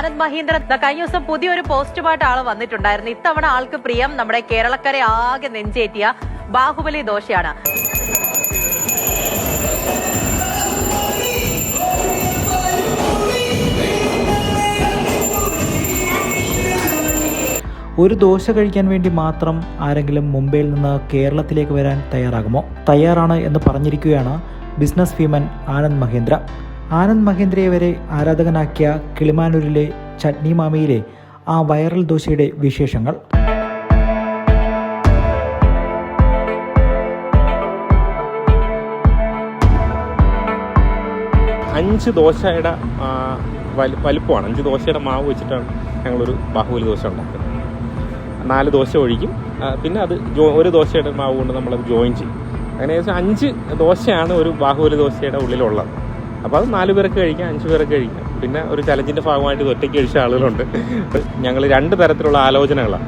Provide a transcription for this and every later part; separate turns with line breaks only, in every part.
ആനന്ദ് മഹീന്ദ്ര കഴിഞ്ഞ ദിവസം പുതിയൊരു പോസ്റ്റുമായിട്ട് ആള് വന്നിട്ടുണ്ടായിരുന്നു. ഇത്തവണ ആൾക്ക് പ്രിയം നമ്മുടെ കേരളക്കരെ ആകെ നെഞ്ചേറ്റിയ ബാഹുബലി ദോശയാണ്.
ഒരു ദോശ കഴിക്കാൻ വേണ്ടി മാത്രം ആരെങ്കിലും മുംബൈയിൽ നിന്ന് കേരളത്തിലേക്ക് വരാൻ തയ്യാറാകുമോ? തയ്യാറാണ് എന്ന് പറഞ്ഞിരിക്കുകയാണ് ബിസിനസ് ഭീമൻ ആനന്ദ് മഹീന്ദ്ര. ആനന്ദ് മഹീന്ദ്രയെ വരെ ആരാധകനാക്കിയ കിളിമാനൂരിലെ ചട്നി മാമിയിലെ ആ വൈറൽ ദോശയുടെ വിശേഷങ്ങൾ.
അഞ്ച് ദോശയുടെ വലുപ്പമാണ്. 5 ദോശയുടെ മാവ് വെച്ചിട്ടാണ് ഞങ്ങളൊരു ബാഹുബലി ദോശ ഉണ്ടാക്കുന്നത്. 4 ദോശ ഒഴിക്കും, പിന്നെ അത് ഒരു ദോശയുടെ മാവ് കൊണ്ട് നമ്മളത് ജോയിൻ ചെയ്യും. അങ്ങനെ 5 ദോശയാണ് ഒരു ബാഹുബലി ദോശയുടെ ഉള്ളിലുള്ളത്. അപ്പോൾ അത് 4 പേർക്ക് കഴിക്കാം, 5 പേർക്ക് കഴിക്കാം. പിന്നെ ഒരു ചലഞ്ചിൻ്റെ ഭാഗമായിട്ട് ഇത് ഒറ്റയ്ക്ക് കഴിച്ച ആളുകളുണ്ട്. ഞങ്ങൾ 2 തരത്തിലുള്ള ആലോചനകളാണ്.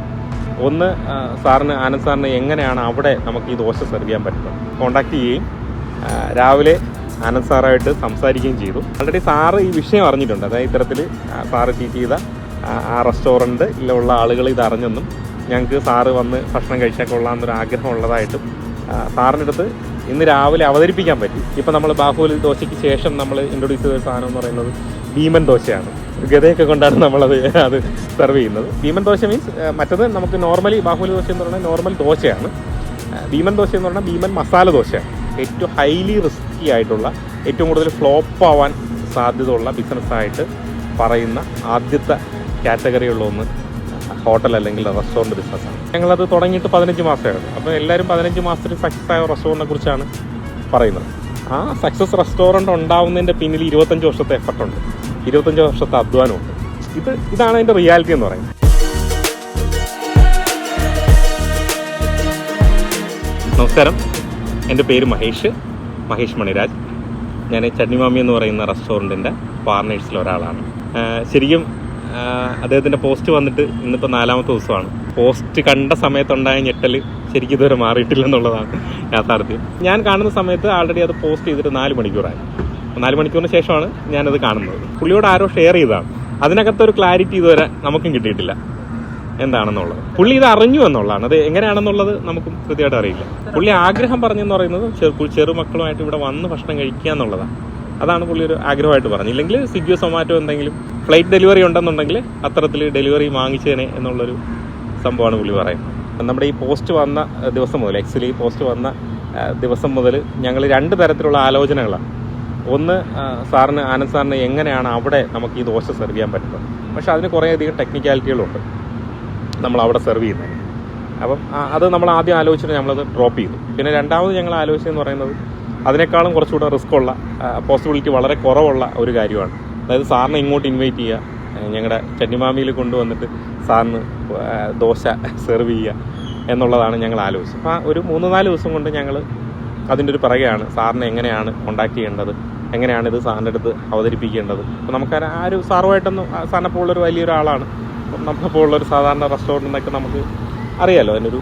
ഒന്ന്, ആനന്ദ് സാറിന് എങ്ങനെയാണ് അവിടെ നമുക്ക് ഈ ദോശ സെർവ് ചെയ്യാൻ പറ്റുന്നത് കോൺടാക്ട് ചെയ്യുകയും രാവിലെ ആനന്ദ് സാറായിട്ട് സംസാരിക്കുകയും ചെയ്തു. ഓൾറെഡി സാറ് ഈ വിഷയം അറിഞ്ഞിട്ടുണ്ട്. അതായത് ഇത്തരത്തിൽ സാറ് ട്രീറ്റ് ചെയ്ത ആ റെസ്റ്റോറൻറ്റിലുള്ള ആളുകൾ ഇത് അറിഞ്ഞെന്നും ഞങ്ങൾക്ക് സാറ് വന്ന് ഭക്ഷണം കഴിച്ചാൽ കൊള്ളാമെന്നൊരു ആഗ്രഹം ഉള്ളതായിട്ടും സാറിൻ്റെ അടുത്ത് ഇന്ന് രാവിലെ അവതരിപ്പിക്കാൻ പറ്റി. ഇപ്പം നമ്മൾ ബാഹുബലി ദോശയ്ക്ക് ശേഷം നമ്മൾ ഇൻട്രൊഡ്യൂസ് ചെയ്ത സാധനം എന്ന് പറയുന്നത് ഭീമൻ ദോശയാണ്. ഗതയൊക്കെ കൊണ്ടാണ് നമ്മളത് സെർവ് ചെയ്യുന്നത്. ഭീമൻ ദോശ മീൻസ് മറ്റത് നമുക്ക് നോർമലി ബാഹുബലി ദോശ എന്ന് പറഞ്ഞാൽ നോർമൽ ദോശയാണ്. ഭീമൻ ദോശ എന്ന് പറഞ്ഞാൽ ഭീമൻ മസാല ദോശയാണ്. ഏറ്റവും ഹൈലി റിസ്കി ആയിട്ടുള്ള, ഏറ്റവും കൂടുതൽ ഫ്ലോപ്പ് ആവാൻ സാധ്യതയുള്ള ബിസിനസ്സായിട്ട് പറയുന്ന ആദ്യത്തെ കാറ്റഗറിയുള്ള ഒന്ന് ഹോട്ടൽ അല്ലെങ്കിൽ റെസ്റ്റോറൻറ്റ് ബിസിനസ്സാണ്. ഞങ്ങളത് തുടങ്ങിയിട്ട് 15 മാസമായിരുന്നു. അപ്പോൾ എല്ലാവരും 15 മാസത്തിൽ സക്സസ് ആയ റെസ്റ്റോറൻറ്റിനെ കുറിച്ചാണ് പറയുന്നത്. ആ സക്സസ് റെസ്റ്റോറൻറ്റ് ഉണ്ടാവുന്നതിൻ്റെ പിന്നിൽ 25 വർഷത്തെ എഫർട്ടുണ്ട്, 25 വർഷത്തെ അധ്വാനമുണ്ട്. ഇതാണ് അതിൻ്റെ റിയാലിറ്റി എന്ന് പറയുന്നത്. നമസ്കാരം, എൻ്റെ പേര് മഹേഷ് മണിരാജ്. ഞാൻ ചട്നി മാമി എന്ന് പറയുന്ന റെസ്റ്റോറൻറ്റിൻ്റെ പാർട്ട്നേഴ്സിൽ ഒരാളാണ്. ശരിക്കും അദ്ദേഹത്തിൻ്റെ പോസ്റ്റ് വന്നിട്ട് ഇന്നിപ്പോൾ 4ാമത്തെ ദിവസമാണ്. പോസ്റ്റ് കണ്ട സമയത്തുണ്ടായ ഞെട്ടൽ ശരിക്കും ഇതുവരെ മാറിയിട്ടില്ലെന്നുള്ളതാണ് യാഥാർത്ഥ്യം. ഞാൻ കാണുന്ന സമയത്ത് ആൾറെഡി അത് പോസ്റ്റ് ചെയ്തിട്ട് 4 മണിക്കൂറായി. 4 മണിക്കൂറിന് ശേഷമാണ് ഞാനത് കാണുന്നത്. പുള്ളിയോട് ആരോ ഷെയർ ചെയ്തതാണ്. അതിനകത്തൊരു ക്ലാരിറ്റി ഇതുവരെ നമുക്കും കിട്ടിയിട്ടില്ല എന്താണെന്നുള്ളത്. പുള്ളി ഇത് അറിഞ്ഞു എന്നുള്ളതാണ്. അത് എങ്ങനെയാണെന്നുള്ളത് നമുക്കും കൃത്യമായിട്ട് അറിയില്ല. പുള്ളി ആഗ്രഹം പറഞ്ഞെന്ന് പറയുന്നത് ചെറുമക്കളുമായിട്ട് ഇവിടെ വന്ന് ഭക്ഷണം കഴിക്കുക എന്നുള്ളതാണ്. അതാണ് പുള്ളി ഒരു ആഗ്രഹമായിട്ട് പറഞ്ഞത്. ഇല്ലെങ്കിൽ സ്വിഗ്ഗിയോ സൊമാറ്റോ എന്തെങ്കിലും ഫ്ലൈറ്റ് ഡെലിവറി ഉണ്ടെന്നുണ്ടെങ്കിൽ അത്തരത്തിൽ ഡെലിവറി വാങ്ങിച്ചേനെ എന്നുള്ളൊരു സംഭവമാണ് പുള്ളി പറയുന്നത്. നമ്മുടെ ഈ പോസ്റ്റ് വന്ന ദിവസം മുതൽ, ആക്ച്വലി ഈ പോസ്റ്റ് വന്ന ദിവസം മുതൽ ഞങ്ങൾ 2 തരത്തിലുള്ള ആലോചനകളാണ്. ഒന്ന്, ആനന്ദ് സാറിന് എങ്ങനെയാണ് അവിടെ നമുക്ക് ഈ ദോശ സെർവ് ചെയ്യാൻ പറ്റുന്നത്. പക്ഷേ അതിന് കുറേയധികം ടെക്നിക്കാലിറ്റികളുണ്ട് നമ്മൾ അവിടെ സെർവ് ചെയ്യുന്നത്. അപ്പം അത് നമ്മൾ ആദ്യം ആലോചിച്ചിട്ട് നമ്മളത് ഡ്രോപ്പ് ചെയ്തു. പിന്നെ രണ്ടാമത് ഞങ്ങൾ ആലോചിച്ചതെന്ന് പറയുന്നത് അതിനേക്കാളും കുറച്ചുകൂടെ റിസ്ക് ഉള്ള, പോസിബിലിറ്റി വളരെ കുറവുള്ള ഒരു കാര്യമാണ്. അതായത് സാറിനെ ഇങ്ങോട്ട് ഇൻവൈറ്റ് ചെയ്യുക, ഞങ്ങളുടെ ചട്നിമാമിയിൽ കൊണ്ടുവന്നിട്ട് സാറിന് ദോശ സെർവ് ചെയ്യുക എന്നുള്ളതാണ് ഞങ്ങൾ ആലോചിച്ചത്. അപ്പോൾ ഒരു 3-4 ദിവസം കൊണ്ട് ഞങ്ങൾ അതിൻ്റെ ഒരു പിറകെയാണ്. സാറിനെ എങ്ങനെയാണ് കോൺടാക്ട് ചെയ്യേണ്ടത്, എങ്ങനെയാണ് ഇത് സാറിൻ്റെ അടുത്ത് അവതരിപ്പിക്കേണ്ടത്. അപ്പോൾ നമുക്ക് ആ ഒരു സാറുമായിട്ടൊന്നും, സാറിനെ പോലുള്ളൊരു വലിയൊരാളാണ്, നമ്മളെപ്പോൾ ഉള്ളൊരു സാധാരണ റെസ്റ്റോറൻറ്റിനൊക്കെ നമുക്ക് അറിയാമല്ലോ, അതിനൊരു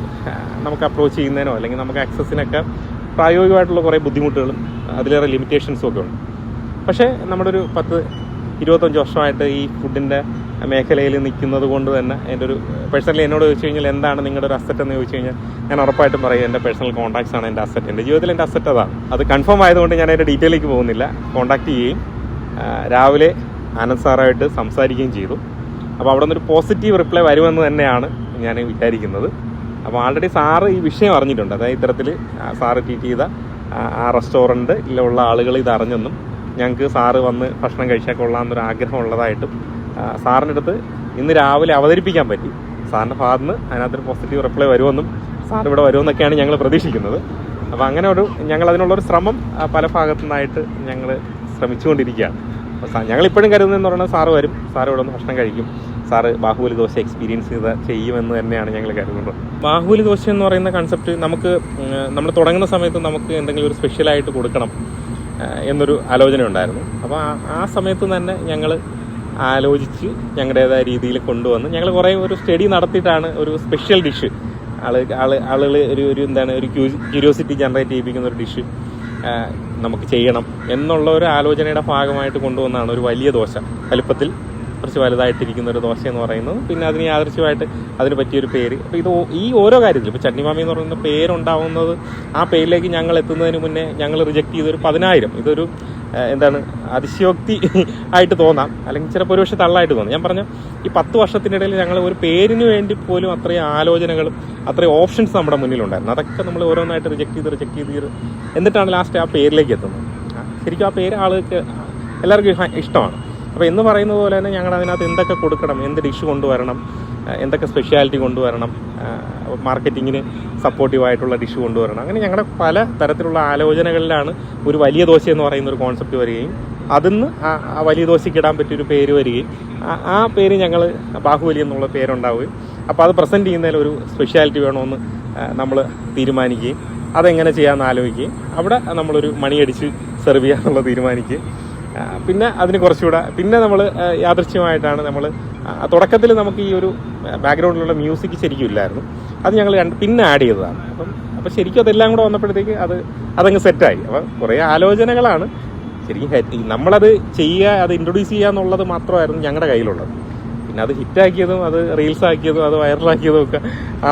നമുക്ക് അപ്രോച്ച് ചെയ്യുന്നതിനോ അല്ലെങ്കിൽ നമുക്ക് ആക്സസിനൊക്കെ പ്രായോഗികമായിട്ടുള്ള കുറേ ബുദ്ധിമുട്ടുകളും അതിലേറെ ലിമിറ്റേഷൻസും ഒക്കെ ഉണ്ട്. പക്ഷേ നമ്മുടെ ഒരു 10-25 വർഷമായിട്ട് ഈ ഫുഡിൻ്റെ മേഖലയിൽ നിൽക്കുന്നത് കൊണ്ട് തന്നെ എൻ്റെ ഒരു പേഴ്സണലി എന്നോട് ചോദിച്ചു കഴിഞ്ഞാൽ എന്താണ് നിങ്ങളുടെ ഒരു അസറ്റ് എന്ന് ചോദിച്ചു കഴിഞ്ഞാൽ ഞാൻ ഉറപ്പായിട്ടും പറയും എൻ്റെ പേഴ്സണൽ കോൺടാക്ട്സ് ആണ് എൻ്റെ അസറ്റ്. എൻ്റെ ജീവിതത്തിൽ എൻ്റെ അസറ്റ് അതാണ്. അത് കൺഫേം ആയതുകൊണ്ട് ഞാൻ അതിൻ്റെ ഡീറ്റെയിലേക്ക് പോകുന്നില്ല. കോൺടാക്ട് ചെയ്യുകയും രാവിലെ ആനന്ദ് സാറായിട്ട് സംസാരിക്കുകയും ചെയ്തു. അപ്പോൾ അവിടെ നിന്നൊരു പോസിറ്റീവ് റിപ്ലൈ വരുമെന്ന് തന്നെയാണ് ഞാൻ വിചാരിക്കുന്നത്. അപ്പോൾ ആൾറെഡി സാറ് ഈ വിഷയം അറിഞ്ഞിട്ടുണ്ട്. അതായത് ഇത്തരത്തിൽ സാറ് ട്രീറ്റ് ചെയ്ത ആ റെസ്റ്റോറൻറ്റിലുള്ള ആളുകൾ ഇത് അറിഞ്ഞെന്നും ഞങ്ങൾക്ക് സാറ് വന്ന് ഭക്ഷണം കഴിച്ചാൽ കൊള്ളാമെന്നൊരു ആഗ്രഹം ഉള്ളതായിട്ടും സാറിൻ്റെ അടുത്ത് ഇന്ന് രാവിലെ അവതരിപ്പിക്കാൻ പറ്റി. സാറിൻ്റെ ഭാഗത്ത് നിന്ന് അതിനകത്തൊരു പോസിറ്റീവ് റിപ്ലൈ വരുമെന്നും സാർ ഇവിടെ വരുമെന്നൊക്കെയാണ് ഞങ്ങൾ പ്രതീക്ഷിക്കുന്നത്. അപ്പോൾ അങ്ങനെ ഞങ്ങൾ അതിനുള്ളൊരു ശ്രമം പല ഭാഗത്തു നിന്നായിട്ട് ഞങ്ങൾ ശ്രമിച്ചുകൊണ്ടിരിക്കുകയാണ്. ഞങ്ങളിപ്പോഴും കരുതുന്നതെന്ന് പറയുന്നത് സാറ് വരും, സാറ് ഇവിടെ നിന്ന് ഭക്ഷണം കഴിക്കും, സാറ് ബാഹുബലി ദോശ എക്സ്പീരിയൻസ് ചെയ്യുമെന്ന് തന്നെയാണ് ഞങ്ങൾ കരുതുന്നത്. ബാഹുബലി ദോശ എന്ന് പറയുന്ന കൺസെപ്റ്റ് നമ്മൾ തുടങ്ങുന്ന സമയത്ത് നമുക്ക് എന്തെങ്കിലും ഒരു സ്പെഷ്യലായിട്ട് കൊടുക്കണം എന്നൊരു ആലോചന ഉണ്ടായിരുന്നു. അപ്പോൾ ആ സമയത്ത് തന്നെ ഞങ്ങൾ ആലോചിച്ച് ഞങ്ങളുടേതായ രീതിയിൽ കൊണ്ടുവന്ന് ഞങ്ങൾ കുറേ ഒരു സ്റ്റഡി നടത്തിയിട്ടാണ് ഒരു സ്പെഷ്യൽ ഡിഷ് ആളുകൾ ഒരു എന്താണ് ഒരു ക്യൂരിയോസിറ്റി ജനറേറ്റ് ചെയ്യിപ്പിക്കുന്ന ഒരു ഡിഷ് നമുക്ക് ചെയ്യണം എന്നുള്ള ഒരു ആലോചനയുടെ ഭാഗമായിട്ട് കൊണ്ടുവന്നതാണ് ഒരു വലിയ ദോശ, വലുപ്പത്തിൽ കുറച്ച് വലുതായിട്ടിരിക്കുന്ന ഒരു ദോശ എന്ന് പറയുന്നത്. പിന്നെ അതിന് യാദൃശ്യമായിട്ട് അതിന് പറ്റിയൊരു പേര്. അപ്പോൾ ഇത് ഈ ഓരോ കാര്യത്തിലും ഇപ്പോൾ ചട്നിമാമി എന്ന് പറയുന്ന പേരുണ്ടാവുന്നത്, ആ പേരിലേക്ക് ഞങ്ങൾ എത്തുന്നതിന് മുന്നേ ഞങ്ങൾ റിജക്റ്റ് ചെയ്തൊരു 10,000. ഇതൊരു അതിശയോക്തി ആയിട്ട് തോന്നാം, അല്ലെങ്കിൽ ചിലപ്പോൾ ഒരുപക്ഷെ തള്ളായിട്ട് തോന്നാം. ഞാൻ പറഞ്ഞ ഈ 10 വർഷത്തിനിടയിൽ ഞങ്ങൾ ഒരു പേരിന് വേണ്ടി പോലും അത്രയും ആലോചനകളും അത്രയും ഓപ്ഷൻസ് നമ്മുടെ മുന്നിലുണ്ടായിരുന്നു. അതൊക്കെ നമ്മൾ ഓരോന്നായിട്ട് റിജക്റ്റ് ചെയ്ത് എന്നിട്ടാണ് ലാസ്റ്റ് ആ പേരിലേക്ക് എത്തുന്നത്. ശരിക്കും ആ പേര് ആൾക്ക് എല്ലാവർക്കും ഇഷ്ടമാണ്. അപ്പോൾ എന്ന് പറയുന്നത് പോലെ തന്നെ ഞങ്ങൾ അതിനകത്ത് എന്തൊക്കെ കൊടുക്കണം, എന്ത് ഡിഷ് കൊണ്ടുവരണം, എന്തൊക്കെ സ്പെഷ്യാലിറ്റി കൊണ്ടുവരണം, മാർക്കറ്റിങ്ങിന് സപ്പോർട്ടീവായിട്ടുള്ള ഡിഷ് കൊണ്ടുവരണം, അങ്ങനെ ഞങ്ങളുടെ പല തരത്തിലുള്ള ആലോചനകളിലാണ് ഒരു വലിയ ദോശ എന്ന് പറയുന്ന ഒരു കോൺസെപ്റ്റ് വരികയും അതിന്ന് ആ വലിയ ദോശയ്ക്ക് ഇടാൻ പറ്റിയൊരു പേര് വരികയും ആ പേര് ഞങ്ങൾ ബാഹുബലി എന്നുള്ള പേരുണ്ടാവുകയും അപ്പോൾ അത് പ്രസൻറ്റ് ചെയ്യുന്നതിൽ ഒരു സ്പെഷ്യാലിറ്റി വേണമെന്ന് നമ്മൾ തീരുമാനിക്കുകയും അതെങ്ങനെ ചെയ്യാമെന്ന് ആലോചിക്കുകയും അവിടെ നമ്മളൊരു മണിയടിച്ച് സെർവ് ചെയ്യാമെന്നുള്ള തീരുമാനിക്കുകയും പിന്നെ അതിന് കുറച്ചുകൂടെ പിന്നെ നമ്മൾ യാദൃശ്യമായിട്ടാണ് നമ്മൾ തുടക്കത്തിൽ നമുക്ക് ഈ ഒരു ബാക്ക്ഗ്രൗണ്ടിലുള്ള മ്യൂസിക് ശരിക്കും ഇല്ലായിരുന്നു. അത് ഞങ്ങൾ പിന്നെ ആഡ് ചെയ്തതാണ്. അപ്പം ശരിക്കും അതെല്ലാം കൂടെ വന്നപ്പോഴത്തേക്ക് അതങ്ങ് സെറ്റായി. അപ്പം കുറേ ആലോചനകളാണ് ശരിക്കും. നമ്മളത് ചെയ്യുക, അത് ഇൻട്രൊഡ്യൂസ് ചെയ്യുക എന്നുള്ളത് മാത്രമായിരുന്നു ഞങ്ങളുടെ കയ്യിലുള്ളത്. പിന്നെ അത് ഹിറ്റാക്കിയതും അത് റീൽസ് ആക്കിയതും അത് വൈറലാക്കിയതും ഒക്കെ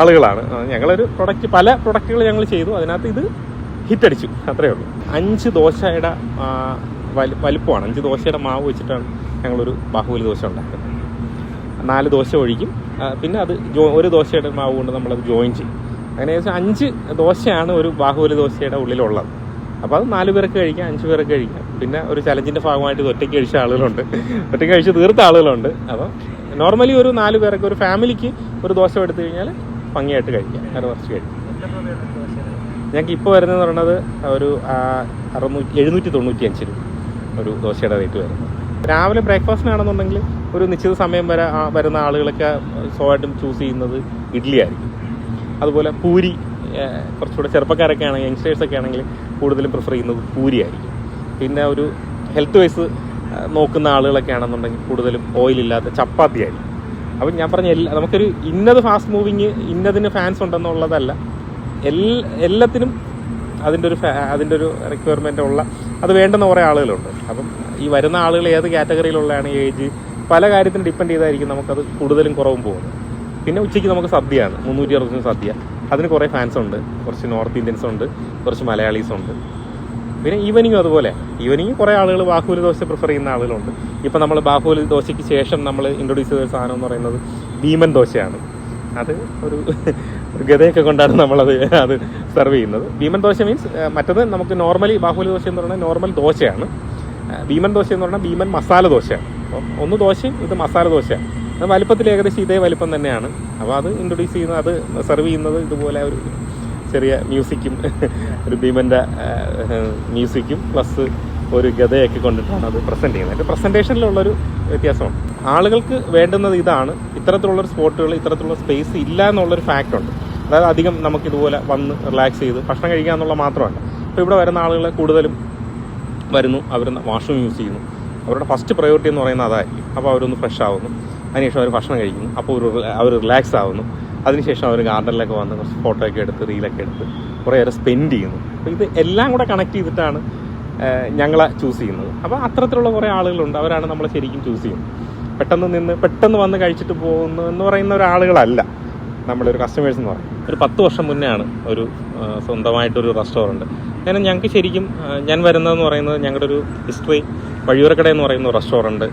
ആളുകളാണ്. ഞങ്ങളൊരു പല പ്രൊഡക്റ്റുകൾ ഞങ്ങൾ ചെയ്തു, അതിനകത്ത് ഇത് ഹിറ്റടിച്ചു, അത്രയേ ഉള്ളൂ. 5 ദോശയുടെ വലുപ്പമാണ്. 5 ദോശയുടെ മാവ് വെച്ചിട്ടാണ് ഞങ്ങളൊരു ബാഹുബലി ദോശ ഉണ്ടാക്കുന്നത്. 4 ദോശ ഒഴിക്കും, പിന്നെ അത് ഒരു ദോശയുടെ മാവ് കൊണ്ട് നമ്മളത് ജോയിൻ ചെയ്യും. അങ്ങനെ 5 ദോശയാണ് ഒരു ബാഹുബലി ദോശയുടെ ഉള്ളിലുള്ളത്. അപ്പോൾ അത് 4 പേർക്ക് കഴിക്കാം, 5 പേർക്ക് കഴിക്കാം. പിന്നെ ഒരു ചലഞ്ചിൻ്റെ ഭാഗമായിട്ട് ഇത് ഒറ്റയ്ക്ക് കഴിച്ച ആളുകളുണ്ട്, ഒറ്റയ്ക്ക് കഴിച്ച് തീർത്ത ആളുകളുണ്ട്. അപ്പോൾ നോർമലി ഒരു 4 പേർക്ക്, ഒരു ഫാമിലിക്ക് ഒരു ദോശ എടുത്തു കഴിഞ്ഞാൽ ഭംഗിയായിട്ട് കഴിക്കാം, അത് കുറച്ച് കഴിക്കാം. ഞങ്ങൾക്ക് ഇപ്പോൾ വരുന്നതെന്ന് പറയുന്നത് ഒരു 795 രൂപ ഒരു ദോശയുടെ റേറ്റ് വരുന്നത്. രാവിലെ ബ്രേക്ക്ഫാസ്റ്റിനാണെന്നുണ്ടെങ്കിൽ ഒരു നിശ്ചിത സമയം വരെ വരുന്ന ആളുകളൊക്കെ സ്വാഭാവികമായിട്ടും ചൂസ് ചെയ്യുന്നത് ഇഡ്ഡലി ആയിരിക്കും. അതുപോലെ പൂരി, കുറച്ചുകൂടെ ചെറുപ്പക്കാരൊക്കെ ആണെങ്കിൽ, യങ്സ്റ്റേഴ്സൊക്കെ ആണെങ്കിൽ കൂടുതലും പ്രിഫർ ചെയ്യുന്നത് പൂരി ആയിരിക്കും. പിന്നെ ഒരു ഹെൽത്ത് വൈസ് നോക്കുന്ന ആളുകളൊക്കെ ആണെന്നുണ്ടെങ്കിൽ കൂടുതലും ഓയിലില്ലാത്ത ചപ്പാത്തി ആയിരിക്കും. അപ്പം ഞാൻ പറഞ്ഞ നമുക്കൊരു ഇന്നത് ഫാസ്റ്റ് മൂവിങ്, ഇന്നതിന് ഫാൻസ് ഉണ്ടെന്നുള്ളതല്ല, എല്ലാത്തിനും അതിൻ്റെ ഒരു റിക്വയർമെൻ്റ് ഉള്ള, അത് വേണ്ടുന്ന കുറേ ആളുകളുണ്ട്. അപ്പം ഈ വരുന്ന ആളുകൾ ഏത് കാറ്റഗറിയിലുള്ളതാണ്, ഏജ്, പല കാര്യത്തിനും ഡിപ്പെൻഡ് ചെയ്തായിരിക്കും നമുക്കത് കൂടുതലും കുറവും പോകുന്നത്. പിന്നെ ഉച്ചയ്ക്ക് നമുക്ക് സദ്യയാണ്, 360 സദ്യ. അതിന് കുറേ ഫാൻസ് ഉണ്ട്, കുറച്ച് നോർത്ത് ഇന്ത്യൻസ് ഉണ്ട്, കുറച്ച് മലയാളീസ് ഉണ്ട്. പിന്നെ ഈവനിങ്ങും അതുപോലെ, ഈവനിങ് കുറേ ആളുകൾ ബാഹുബലി ദോശ പ്രിഫർ ചെയ്യുന്ന ആളുകളുണ്ട്. ഇപ്പം നമ്മൾ ബാഹുബലി ദോശയ്ക്ക് ശേഷം നമ്മൾ ഇൻട്രൊഡ്യൂസ് ചെയ്ത സാധനം എന്ന് പറയുന്നത് ഭീമൻ ദോശയാണ്. അത് ഒരു ഗതയൊക്കെ കൊണ്ടാണ് നമ്മളത് സെർവ് ചെയ്യുന്നത്. ഭീമൻ ദോശ മീൻസ് മറ്റത് നമുക്ക് നോർമലി ബാഹുബലി ദോശ എന്ന് പറയുന്നത് നോർമൽ ദോശയാണ്. ഭീമൻ ദോശ എന്ന് പറഞ്ഞാൽ ഭീമൻ മസാല ദോശയാണ്. അപ്പം ഒന്ന് ദോശയും ഇത് മസാല ദോശയാണ്. അത് വലിപ്പത്തിൽ ഏകദേശം ഇതേ വലിപ്പം തന്നെയാണ്. അപ്പോൾ അത് ഇൻട്രൊഡ്യൂസ് ചെയ്യുന്നത്, അത് സെർവ് ചെയ്യുന്നത് ഇതുപോലെ ഒരു ചെറിയ മ്യൂസിക്കും, ഒരു ഭീമൻ്റെ മ്യൂസിക്കും പ്ലസ് ഒരു ഗതയൊക്കെ കൊണ്ടിട്ടാണ് അത് പ്രസൻറ്റ് ചെയ്യുന്നത്. അതിൻ്റെ പ്രസൻറ്റേഷനിലുള്ളൊരു വ്യത്യാസമാണ്. ആളുകൾക്ക് വേണ്ടുന്നത് ഇതാണ്. ഇത്തരത്തിലുള്ളൊരു സ്പോട്ടുകൾ, ഇത്തരത്തിലുള്ള സ്പേസ് ഇല്ല എന്നുള്ളൊരു ഫാക്റ്റുണ്ട്. അതായത് അധികം നമുക്കിതുപോലെ വന്ന് റിലാക്സ് ചെയ്ത് ഭക്ഷണം കഴിക്കുക എന്നുള്ള മാത്രമല്ല. അപ്പോൾ ഇവിടെ വരുന്ന ആളുകൾ കൂടുതലും വരുന്നു, അവർ വാഷ്റൂം യൂസ് ചെയ്യുന്നു. അവരുടെ ഫസ്റ്റ് പ്രയോറിറ്റി എന്ന് പറയുന്നത് അതായിരിക്കും. അപ്പോൾ അവരൊന്ന് ഫ്രഷ് ആവുന്നു, അതിനുശേഷം അവർ ഭക്ഷണം കഴിക്കുന്നു, അപ്പോൾ അവർ റിലാക്സ് ആവുന്നു. അതിനുശേഷം അവർ ഗാർഡനിലൊക്കെ വന്ന് കുറച്ച് ഫോട്ടോ ഒക്കെ എടുത്ത് റീലൊക്കെ എടുത്ത് കുറേ നേരം സ്പെൻഡ് ചെയ്യുന്നു. അപ്പോൾ ഇത് എല്ലാം കൂടെ കണക്ട് ചെയ്തിട്ടാണ് ഞങ്ങളെ ചൂസ് ചെയ്യുന്നത്. അപ്പോൾ അത്തരത്തിലുള്ള കുറേ ആളുകളുണ്ട്, അവരാണ് നമ്മളെ ശരിക്കും ചൂസ് ചെയ്യുന്നത്. പെട്ടെന്ന് വന്ന് കഴിച്ചിട്ട് പോകുന്നു എന്ന് പറയുന്ന ഒരാളുകളല്ല നമ്മുടെ ഒരു കസ്റ്റമേഴ്സ് എന്ന് പറയുന്നത്. ഒരു 10 വർഷം മുന്നെയാണ് ഒരു സ്വന്തമായിട്ടൊരു റെസ്റ്റോറൻറ്റ്. കാരണം ഞങ്ങൾക്ക് ശരിക്കും ഞാൻ വരുന്നതെന്ന് പറയുന്നത് ഞങ്ങളുടെ ഒരു ഹിസ്റ്ററി, വഴിയൂരക്കട എന്ന് പറയുന്ന റെസ്റ്റോറൻറ്റ്,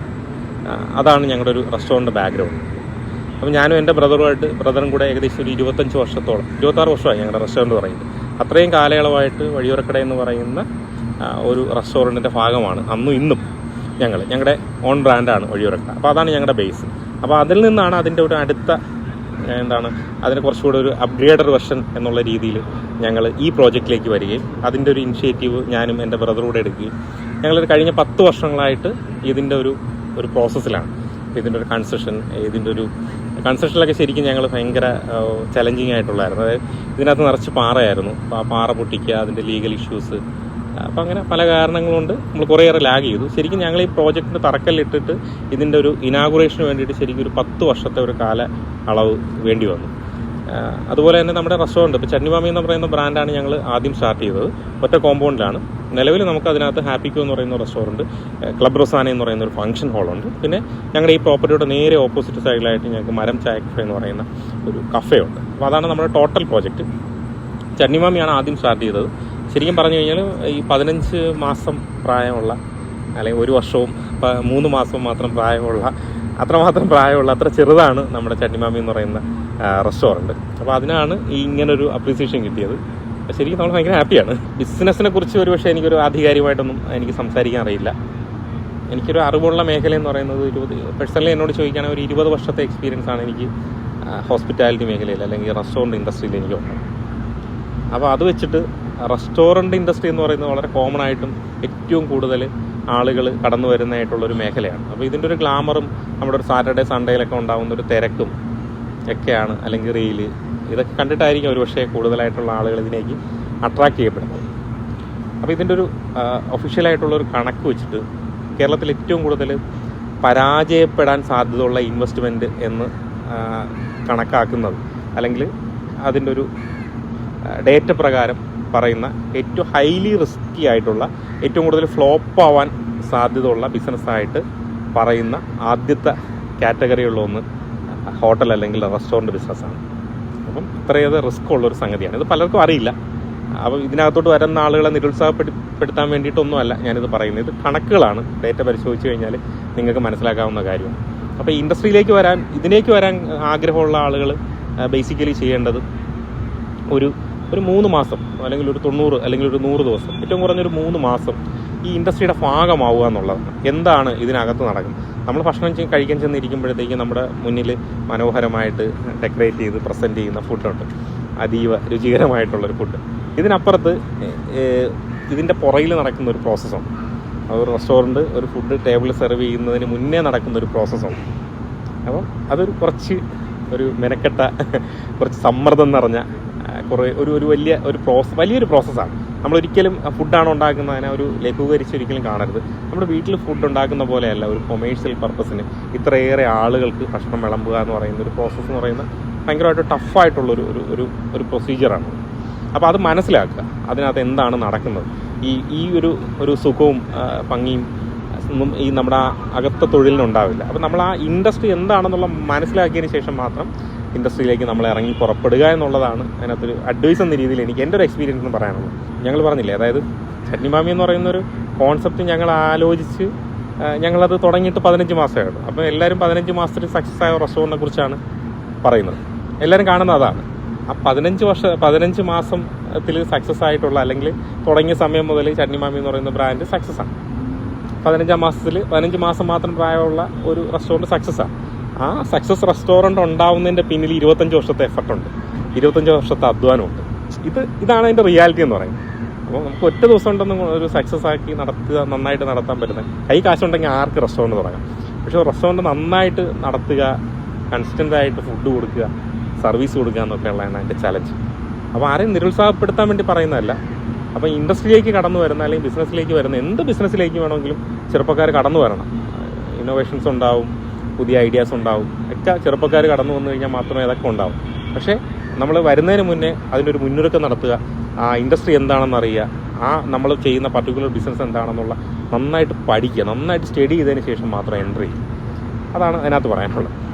അതാണ് ഞങ്ങളുടെ ഒരു റെസ്റ്റോറൻറ്റ് ബാക്ക്ഗ്രൗണ്ട്. അപ്പോൾ ഞാനും എൻ്റെ ബ്രദറും കൂടെ ഏകദേശം ഒരു 25 വർഷത്തോളം, 26 വർഷമായി ഞങ്ങളുടെ റെസ്റ്റോറൻറ്റ് പറയുന്നത്. അത്രയും കാലയളവായിട്ട് വഴിയൂരക്കട എന്ന് പറയുന്ന ഒരു റെസ്റ്റോറൻറ്റിൻ്റെ ഭാഗമാണ് അന്നും ഇന്നും ഞങ്ങളുടെ ഓൺ ബ്രാൻഡാണ് വഴിയൂരക്കട. അപ്പോൾ അതാണ് ഞങ്ങളുടെ ബേസ്. അപ്പോൾ അതിൽ നിന്നാണ് അതിൻ്റെ ഒരു അടുത്ത അതിന് കുറച്ചുകൂടെ ഒരു അപ്ഗ്രേഡഡ് വെർഷൻ എന്നുള്ള രീതിയിൽ ഞങ്ങൾ ഈ പ്രോജക്റ്റിലേക്ക് വരികയും അതിൻ്റെ ഒരു ഇനിഷ്യേറ്റീവ് ഞാനും എൻ്റെ ബ്രദറൂടെ എടുക്കുകയും ഞങ്ങളൊരു കഴിഞ്ഞ 10 വർഷങ്ങളായിട്ട് ഇതിൻ്റെ ഒരു പ്രോസസ്സിലാണ്. ഇതിൻ്റെ ഒരു കൺസ്ട്രക്ഷനിലൊക്കെ ശരിക്കും ഞങ്ങൾ ഭയങ്കര ചലഞ്ചിങ് ആയിട്ടുള്ളായിരുന്നു. അതായത് ഇതിനകത്ത് നിറച്ച് പാറയായിരുന്നു. അപ്പോൾ ആ പാറ പൊട്ടിക്കുക, അതിൻ്റെ ലീഗൽ ഇഷ്യൂസ്, അപ്പോൾ അങ്ങനെ പല കാരണങ്ങളുകൊണ്ട് നമ്മൾ കുറേയേറെ ലാഗ് ചെയ്തു. ശരിക്കും ഞങ്ങൾ ഈ പ്രോജക്റ്റിൻ്റെ തറക്കല്ലിട്ടിട്ട് ഇതിൻ്റെ ഒരു ഇനാഗുറേഷന് വേണ്ടിയിട്ട് ശരിക്കും ഒരു 10 വർഷത്തെ ഒരു കാല അളവ് വേണ്ടി വന്നു. അതുപോലെ തന്നെ നമ്മുടെ റെസ്റ്റോറൻറ്റ് ഇപ്പോൾ ചട്നിമാമി എന്ന് പറയുന്ന ബ്രാൻഡാണ് ഞങ്ങൾ ആദ്യം സ്റ്റാർട്ട് ചെയ്തത്. ഒറ്റ കോമ്പൗണ്ടിലാണ്. നിലവിൽ നമുക്ക് അതിനകത്ത് ഹാപ്പിക്കോ എന്ന് പറയുന്ന റെസ്റ്റോറൻറ്റ്, ക്ലബ് റൊസാന എന്ന് പറയുന്ന ഒരു ഫംഗ്ഷൻ ഹാളുണ്ട്. പിന്നെ ഞങ്ങളുടെ ഈ പ്രോപ്പർട്ടിയുടെ നേരെ ഓപ്പോസിറ്റ് സൈഡിലായിട്ട് ഞങ്ങൾക്ക് മരം ചായ കഫേ എന്ന് പറയുന്ന ഒരു കഫേ ഉണ്ട്. അപ്പോൾ അതാണ് നമ്മുടെ ടോട്ടൽ പ്രോജക്റ്റ്. ചട്നിമാമിയാണ് ആദ്യം സ്റ്റാർട്ട് ചെയ്തത്. ശരിക്കും പറഞ്ഞു കഴിഞ്ഞാൽ ഈ 15 മാസം പ്രായമുള്ള, അല്ലെങ്കിൽ 1 വർഷവും 3 മാസവും മാത്രം പ്രായമുള്ള, അത്ര ചെറുതാണ് നമ്മുടെ ചട്നിമാമി എന്ന് പറയുന്ന റെസ്റ്റോറൻറ്റ്. അപ്പോൾ അതിനാണ് ഈ ഇങ്ങനൊരു അപ്രീസിയേഷൻ കിട്ടിയത്. ശരിക്കും നമ്മൾ ഭയങ്കര ഹാപ്പിയാണ്. ബിസിനസ്സിനെ കുറിച്ച് ഒരു പക്ഷേ എനിക്കൊരു ആധികാരികമായിട്ടൊന്നും എനിക്ക് സംസാരിക്കാൻ അറിയില്ല. എനിക്കൊരു അറിവുള്ള മേഖല എന്ന് പറയുന്നത് പേഴ്സണലി എന്നോട് ചോദിക്കുകയാണെങ്കിൽ ഒരു 20 വർഷത്തെ എക്സ്പീരിയൻസ് ആണ് എനിക്ക് ഹോസ്പിറ്റാലിറ്റി മേഖലയിൽ അല്ലെങ്കിൽ റെസ്റ്റോറൻറ്റ് ഇൻഡസ്ട്രിയിൽ എനിക്കുണ്ട്. അപ്പോൾ അത് വെച്ചിട്ട് റെസ്റ്റോറൻറ്റ് ഇൻഡസ്ട്രി എന്ന് പറയുന്നത് വളരെ കോമൺ ആയിട്ടും ഏറ്റവും കൂടുതൽ ആളുകൾ കടന്നു വരുന്നതായിട്ടുള്ളൊരു മേഖലയാണ്. അപ്പോൾ ഇതിൻ്റെ ഒരു ഗ്ലാമറും നമ്മുടെ ഒരു സാറ്റർഡേ സൺഡേയിലൊക്കെ ഉണ്ടാകുന്ന ഒരു തിരക്കും ഒക്കെയാണ്, അല്ലെങ്കിൽ റീല് ഇതൊക്കെ കണ്ടിട്ടായിരിക്കും ഒരുപക്ഷെ കൂടുതലായിട്ടുള്ള ആളുകൾ ഇതിലേക്ക് അട്രാക്റ്റ് ചെയ്യപ്പെടുന്നത്. അപ്പോൾ ഇതിൻ്റെ ഒരു ഒഫീഷ്യലായിട്ടുള്ളൊരു കണക്ക് വെച്ചിട്ട് കേരളത്തിൽ ഏറ്റവും കൂടുതൽ പരാജയപ്പെടാൻ സാധ്യതയുള്ള ഇൻവെസ്റ്റ്മെൻറ്റ് എന്ന് കണക്കാക്കുന്നത്, അല്ലെങ്കിൽ അതിൻ്റെ ഒരു ഡേറ്റ പ്രകാരം പറയുന്ന ഏറ്റവും ഹൈലി റിസ്ക്കി ആയിട്ടുള്ള, ഏറ്റവും കൂടുതൽ ഫ്ലോപ്പ് ആവാൻ സാധ്യതയുള്ള ബിസിനസ്സായിട്ട് പറയുന്ന ആദ്യത്തെ കാറ്റഗറിയുള്ള ഒന്ന് ഹോട്ടൽ അല്ലെങ്കിൽ റെസ്റ്റോറൻറ്റ് ബിസിനസ്സാണ്. അപ്പം ഇത്രയേറെ റിസ്ക് ഉള്ളൊരു സംഗതിയാണ്. ഇത് പലർക്കും അറിയില്ല. അപ്പോൾ ഇതിനകത്തോട്ട് വരുന്ന ആളുകളെ നിരുത്സാഹപ്പെടുത്താൻ വേണ്ടിയിട്ടൊന്നുമല്ല ഞാനിത് പറയുന്നത്. ഇത് കണക്കുകളാണ്. ഡേറ്റ പരിശോധിച്ച് കഴിഞ്ഞാൽ നിങ്ങൾക്ക് മനസ്സിലാക്കാവുന്ന കാര്യമാണ്. അപ്പോൾ ഇതിലേക്ക് വരാൻ ആഗ്രഹമുള്ള ആളുകൾ ബേസിക്കലി ചെയ്യേണ്ടത് ഒരു 3 മാസം അല്ലെങ്കിൽ ഒരു 90 അല്ലെങ്കിൽ ഒരു 100 ദിവസം, ഏറ്റവും കുറഞ്ഞൊരു 3 മാസം ഈ ഇൻഡസ്ട്രിയുടെ ഭാഗമാവുക എന്നുള്ളതാണ്. എന്താണ് ഇതിനകത്ത് നടക്കുന്നത്? നമ്മൾ ഭക്ഷണം കഴിക്കാൻ ചെന്നിരിക്കുമ്പോഴത്തേക്കും നമ്മുടെ മുന്നിൽ മനോഹരമായിട്ട് ഡെക്കറേറ്റ് ചെയ്ത് പ്രസൻറ്റ് ചെയ്യുന്ന ഫുഡുണ്ട്, അതീവ രുചികരമായിട്ടുള്ളൊരു ഫുഡ്. ഇതിനപ്പുറത്ത് ഇതിൻ്റെ പുറകിൽ നടക്കുന്ന ഒരു പ്രോസസ്സുണ്ട്. ഒരു റെസ്റ്റോറൻറ്റ് ഒരു ഫുഡ് ടേബിളിൽ സെർവ് ചെയ്യുന്നതിന് മുന്നേ നടക്കുന്ന ഒരു പ്രോസസ്സുണ്ട്. അപ്പം അതൊരു ഒരു മെനക്കെട്ട, കുറച്ച് സമ്മർദ്ദം നിറഞ്ഞ വലിയൊരു പ്രോസസ്സാണ്. നമ്മളൊരിക്കലും ഫുഡാണ് ഉണ്ടാക്കുന്നതിനെ ഒരു ലഘൂകരിച്ചൊരിക്കലും കാണരുത്. നമ്മുടെ വീട്ടിൽ ഫുഡ് ഉണ്ടാക്കുന്ന പോലെയല്ല ഒരു കൊമേഴ്ഷ്യൽ പർപ്പസിന് ഇത്രയേറെ ആളുകൾക്ക് ഭക്ഷണം വിളമ്പുക എന്ന് പറയുന്ന ഒരു പ്രോസസ്സ് എന്ന് പറയുന്നത് ഭയങ്കരമായിട്ട് ടഫായിട്ടുള്ളൊരു ഒരു പ്രൊസീജിയറാണ്. അപ്പോൾ അത് മനസ്സിലാക്കുക, അതിനകത്ത് എന്താണ് നടക്കുന്നത്. ഈ ഒരു സുഖവും ഭംഗിയും ഒന്നും ഈ നമ്മുടെ അകത്ത തൊഴിലിനുണ്ടാവില്ല. അപ്പോൾ നമ്മൾ ആ ഇൻഡസ്ട്രി എന്താണെന്നുള്ള മനസ്സിലാക്കിയതിന് ശേഷം മാത്രം ഇൻഡസ്ട്രിയിലേക്ക് നമ്മൾ ഇറങ്ങി പുറപ്പെടുക എന്നുള്ളതാണ് അതിനകത്തൊരു അഡ്വൈസ് എന്ന രീതിയിൽ എൻ്റെ ഒരു എക്സ്പീരിയൻസ് എന്ന് പറയാനുള്ളത്. ഞങ്ങൾ പറഞ്ഞില്ലേ, അതായത് ചട്നിമാമി എന്ന് പറയുന്നൊരു കോൺസെപ്റ്റ് ഞങ്ങൾ ആലോചിച്ച് ഞങ്ങളത് തുടങ്ങിയിട്ട് 15 മാസമായിരുന്നു. അപ്പോൾ എല്ലാവരും 15 മാസത്തിൽ സക്സസ് ആയ റെസ്റ്റോറൻറ്റിനെ കുറിച്ചാണ് പറയുന്നത്. എല്ലാവരും കാണുന്നത് അതാണ്. ആ 15 മാസത്തിൽ സക്സസ് ആയിട്ടുള്ള, അല്ലെങ്കിൽ തുടങ്ങിയ സമയം മുതൽ ചട്നിമാമി എന്ന് പറയുന്ന ബ്രാൻഡ് സക്സസ് ആണ്. 15 മാസം മാത്രം പ്രായമുള്ള ഒരു റെസ്റ്റോറൻറ്റ് സക്സസ്സാണ്. ആ സക്സസ് റെസ്റ്റോറൻറ്റ് ഉണ്ടാവുന്നതിൻ്റെ പിന്നിൽ 25 വർഷത്തെ എഫർട്ടുണ്ട്, 25 വർഷത്തെ അധ്വാനമുണ്ട്. ഇതാണ് അതിൻ്റെ റിയാലിറ്റി എന്ന് പറയുന്നത്. അപ്പോൾ നമുക്ക് ഒറ്റ ദിവസം ഉണ്ടെന്ന് ഒരു സക്സസ് ആക്കി നന്നായിട്ട് നടത്താൻ പറ്റുന്നത്, കൈ കാശുണ്ടെങ്കിൽ ആർക്ക് റെസ്റ്റോറൻറ്റ് തുടങ്ങാം. പക്ഷേ റെസ്റ്റോറൻറ്റ് നന്നായിട്ട് നടത്തുക, കൺസിസ്റ്റൻ്റായിട്ട് ഫുഡ് കൊടുക്കുക, സർവീസ് കൊടുക്കുക എന്നൊക്കെ ഉള്ളതാണ് അതിൻ്റെ ചലഞ്ച്. അപ്പോൾ ആരെയും നിരുത്സാഹപ്പെടുത്താൻ വേണ്ടി പറയുന്നതല്ല. അപ്പോൾ ഇൻഡസ്ട്രിയിലേക്ക് കടന്നു വരുന്ന, അല്ലെങ്കിൽ ബിസിനസ്സിലേക്ക് വരുന്ന, എന്ത് ബിസിനസ്സിലേക്ക് വേണമെങ്കിലും ചെറുപ്പക്കാർ കടന്നു വരണം. ഇന്നോവേഷൻസ് ഉണ്ടാവും, പുതിയ ഐഡിയാസ് ഉണ്ടാവും, ഒക്കെ ചെറുപ്പക്കാർ കടന്നു വന്നു കഴിഞ്ഞാൽ മാത്രമേ അതൊക്കെ ഉണ്ടാവും. പക്ഷേ നമ്മൾ വരുന്നതിന് മുന്നേ അതിനൊരു മുന്നൊരുക്കം നടത്തുക, ആ ഇൻഡസ്ട്രി എന്താണെന്ന് അറിയുക, നമ്മൾ ചെയ്യുന്ന പർട്ടിക്കുലർ ബിസിനസ് എന്താണെന്നുള്ള നന്നായിട്ട് പഠിക്കുക, നന്നായിട്ട് സ്റ്റഡി ചെയ്തതിന് ശേഷം മാത്രം എൻട്രി ചെയ്യുക. അതാണ് അതിനകത്ത് പറയാനുള്ളത്.